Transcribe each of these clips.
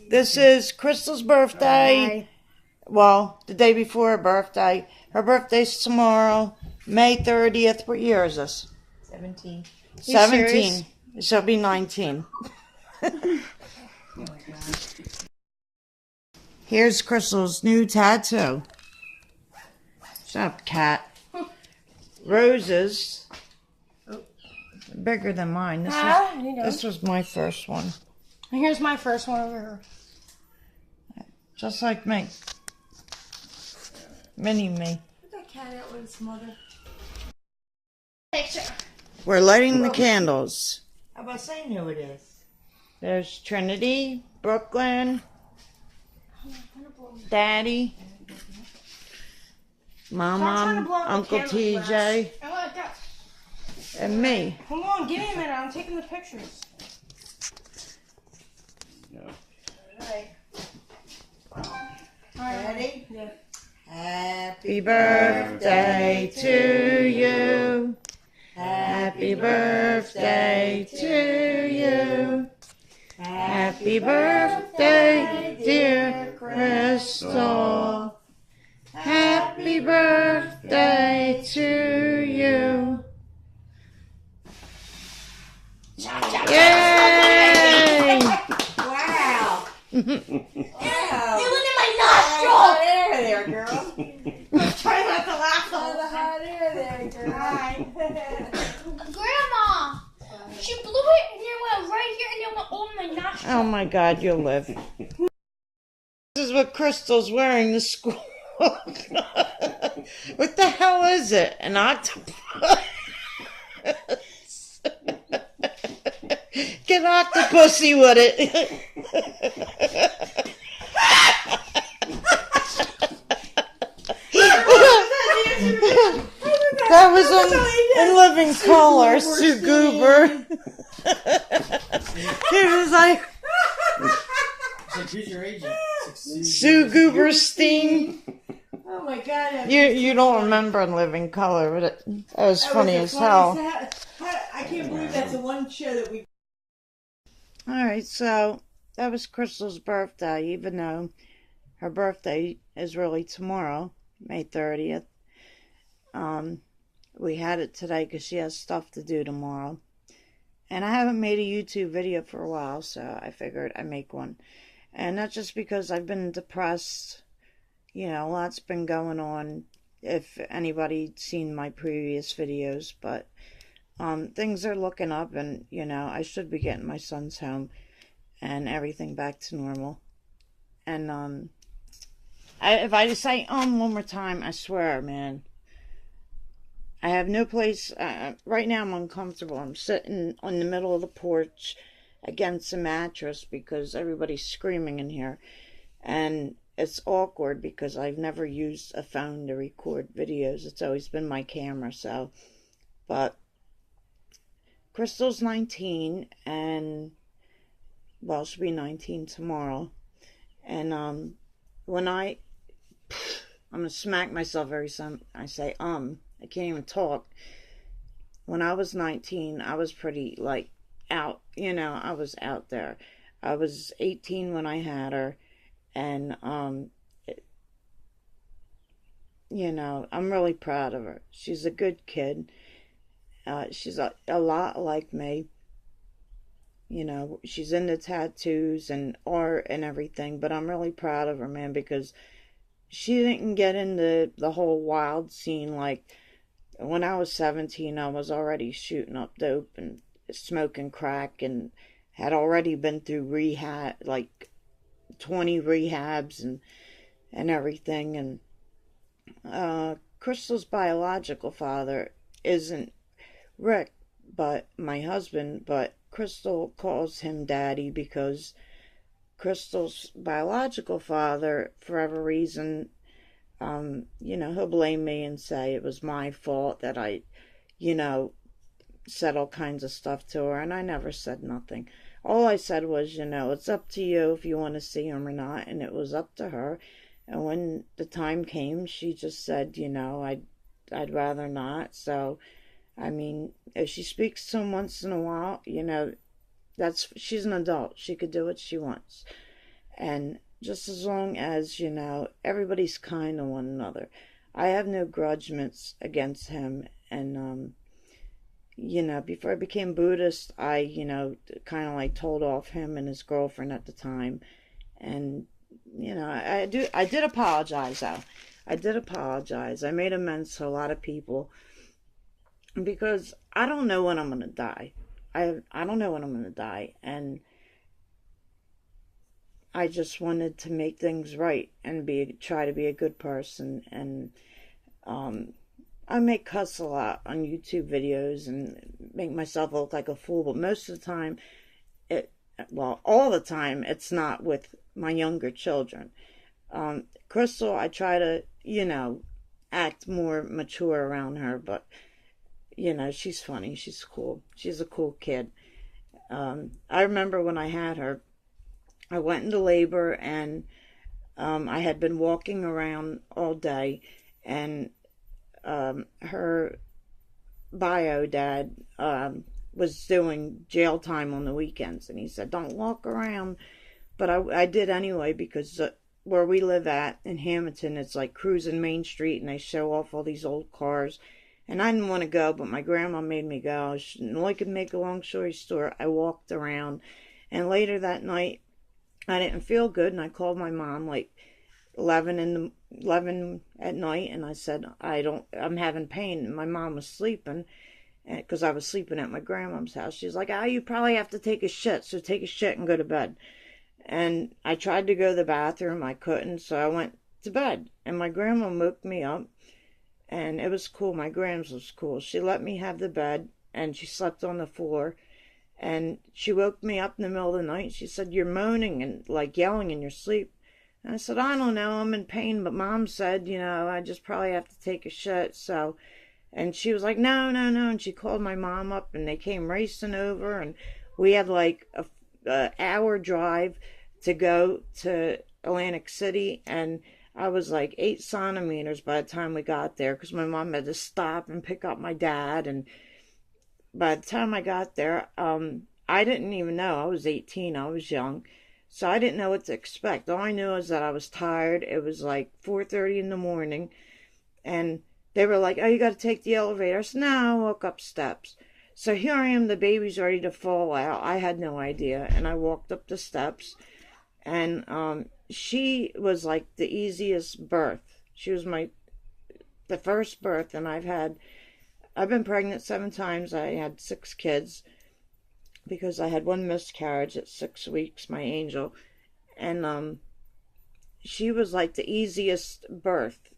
This is Crystal's birthday. Well, the day before her birthday. Her birthday's tomorrow, May 30th. What year is this? 17. 17. She'll be 19. Oh my God. Here's Crystal's new tattoo. Shut up, cat. Roses. Bigger than mine. This was my first one. Here's my first one over here. Just like me. Mini me. Put that cat out with its mother. Picture. We're lighting the candles. How about saying who it is? There's Trinity, Brooklyn, Daddy, Mama, Uncle TJ, and me. Come on, give me a minute. I'm taking the pictures. Alright. Ready? Yeah. Happy birthday to you. Happy birthday to you. Happy birthday, dear Crystal. Happy birthday to you. Yay! Wow! It went in my nostril! Hot air there, girl. Try not to laugh on the hot air there, girl. Grandma! She blew it and it went right here and it went over my nostril. Oh my God, you'll live. This is what Crystal's wearing to school. What the hell is it? An octopus? Get octopusy with it. That was in living color, Sue Goober. It was like Who's your agent? Sue Gooberstein. Oh my God. You don't remember in living color, but that was funny as hell. I can't believe that's the one show that we... Alright, so that was Crystal's birthday, even though her birthday is really tomorrow, May 30th. We had it today because she has stuff to do tomorrow. And I haven't made a YouTube video for a while, so I figured I'd make one. And that's just because I've been depressed. You know, a lot's been going on, if anybody's seen my previous videos. But things are looking up, and, you know, I should be getting my son's home and everything back to normal. And if I just say one more time, I swear, man. I have no place. Right now I'm uncomfortable. I'm sitting on the middle of the porch against a mattress because everybody's screaming in here. And it's awkward because I've never used a phone to record videos. It's always been my camera, so. But Crystal's 19, and, well, she'll be 19 tomorrow. And when I'm going to smack myself every time I say, I can't even talk. When I was 19, I was pretty, like, out. You know, I was out there. I was 18 when I had her. And, you know, I'm really proud of her. She's a good kid. She's a lot like me. You know, she's into tattoos and art and everything. But I'm really proud of her, man, because she didn't get into the whole wild scene like... When I was 17, I was already shooting up dope and smoking crack and had already been through rehab, like 20 rehabs and everything. And Crystal's biological father isn't Rick, but my husband, but Crystal calls him Daddy because Crystal's biological father, for whatever reason, you know, he'll blame me and say it was my fault that I, you know, said all kinds of stuff to her, and I never said nothing. All I said was, you know, it's up to you if you want to see him or not, and it was up to her. And when the time came, she just said, you know, I'd rather not. So, I mean, if she speaks to him once in a while, you know, she's an adult. She could do what she wants. And just as long as, everybody's kind to one another. I have no grudgements against him. And, before I became Buddhist, I, kind of like told off him and his girlfriend at the time. And, I did apologize though. I did apologize. I made amends to a lot of people because I don't know when I'm going to die. I don't know when I'm going to die. And I just wanted to make things right and try to be a good person. And I may cuss a lot on YouTube videos and make myself look like a fool, but most of the time, all the time, it's not with my younger children. Crystal, I try to, act more mature around her, but, she's funny. She's cool. She's a cool kid. I remember when I had her, I went into labor and I had been walking around all day, and her bio dad was doing jail time on the weekends, and he said, don't walk around. But I did anyway because where we live at in Hamilton, it's like cruising Main Street, and they show off all these old cars. And I didn't want to go, but my grandma made me go. I could make a long story short, I walked around. And later that night, I didn't feel good, and I called my mom like 11 at night, and I said, I'm having pain. And my mom was sleeping, because I was sleeping at my grandma's house. She's like, you probably have to take a shit, so take a shit and go to bed. And I tried to go to the bathroom. I couldn't, so I went to bed. And my grandma woke me up, and it was cool. My grams was cool. She let me have the bed, and she slept on the floor. And she woke me up in the middle of the night. She said, you're moaning and like yelling in your sleep. And I said, I don't know. I'm in pain. But Mom said, I just probably have to take a shit. So, and she was like, no, no, no. And she called my mom up, and they came racing over. And we had like a hour drive to go to Atlantic City, and I was like 8 centimeters by the time we got there because my mom had to stop and pick up my dad. And by the time I got there, I didn't even know. I was 18. I was young, so I didn't know what to expect. All I knew is that I was tired. It was like 4:30 in the morning, and they were like, oh, you got to take the elevator. I said, no, I walk up steps. So here I am, the baby's ready to fall out. I had no idea, and I walked up the steps. And she was like the easiest birth. She was the first birth, and I've been pregnant 7 times. I had 6 kids because I had 1 miscarriage at 6 weeks, my angel. And she was like the easiest birth.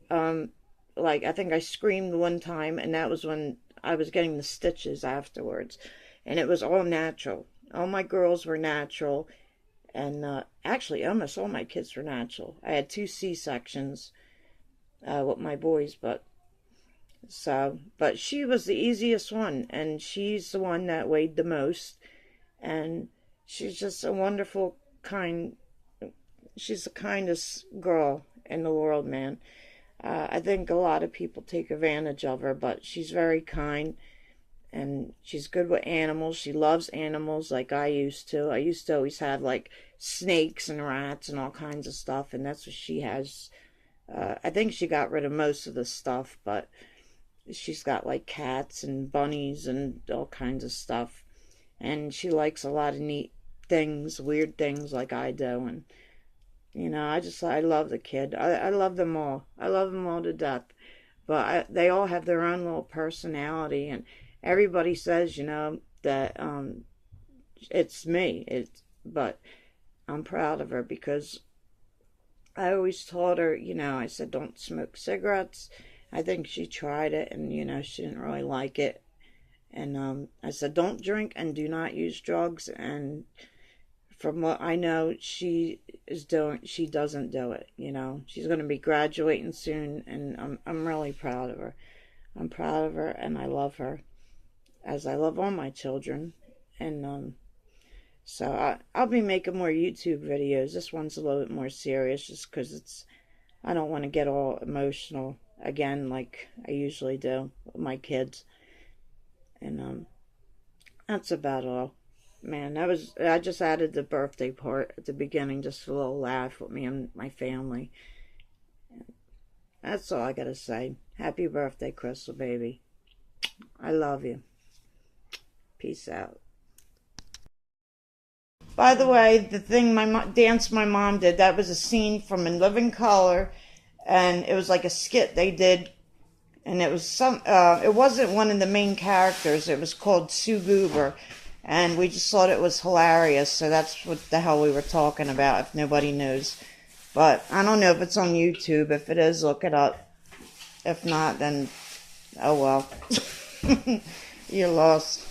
Like I think I screamed one time, and that was when I was getting the stitches afterwards. And it was all natural. All my girls were natural. And actually, almost all my kids were natural. I had 2 C-sections with my boys, but she was the easiest one, and she's the one that weighed the most. And she's just a wonderful, she's the kindest girl in the world, man. I think a lot of people take advantage of her, but she's very kind. And she's good with animals. She loves animals like I used to. I used to always have like snakes and rats and all kinds of stuff. And that's what she has. I think she got rid of most of the stuff. But she's got like cats and bunnies and all kinds of stuff. And she likes a lot of neat things, weird things like I do. And, I love the kid. I love them all. I love them all to death. But they all have their own little personality. And everybody says, that it's me. But I'm proud of her because I always taught her, I said, don't smoke cigarettes. I think she tried it and, she didn't really like it. And I said, don't drink and do not use drugs. And from what I know, she doesn't do it, She's going to be graduating soon, and I'm really proud of her. I'm proud of her, and I love her as I love all my children. And so I'll be making more YouTube videos. This one's a little bit more serious just because I don't want to get all emotional again like I usually do with my kids. And that's about all. Man, I just added the birthday part at the beginning, just a little laugh with me and my family. That's all I gotta say. Happy birthday, Crystal, baby. I love you. Peace out. By the way, the thing dance my mom did, that was a scene from In Living Color, and it was like a skit they did, and it was it wasn't one of the main characters. It was called Sue Goober, and we just thought it was hilarious. So that's what the hell we were talking about. If nobody knows, but I don't know if it's on YouTube. If it is, look it up. If not, then oh well. You're lost.